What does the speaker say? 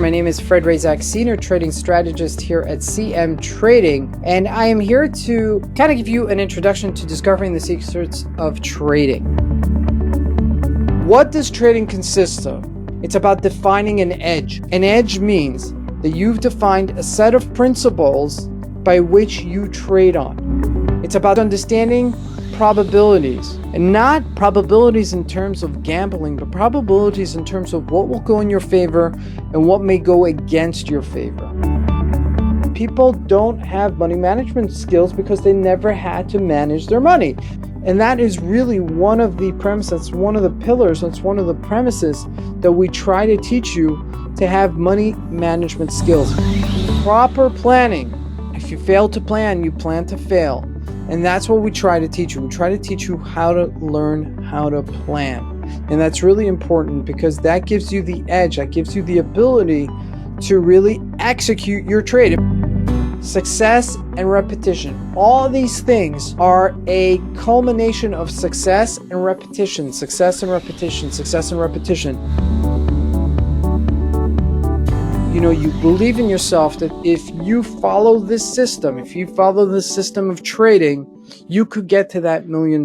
My name is Razak, Senior Trading Strategist here at CMTrading, and I am here to kind of give you an introduction to discovering the secrets of trading. What does trading consist of? It's about defining an edge. An edge means that you've defined a set of principles by which you trade on. It's about understanding probabilities, and not probabilities in terms of gambling, but probabilities in terms of what will go in your favor and what may go against your favor. People don't have money management skills because they never had to manage their money. And that is really one of the premises, one of the pillars, that's one of the premises that we try to teach you to have money management skills. Proper planning. If you fail to plan, you plan to fail. And that's what we try to teach you. We try to teach you how to learn how to plan. And that's really important because that gives you the edge, that gives you the ability to really execute your trade. Success and repetition. All these things are a culmination of success and repetition, success and repetition, success and repetition. You believe in yourself that if you follow this system, if you follow the system of trading, you could get to that $1 million.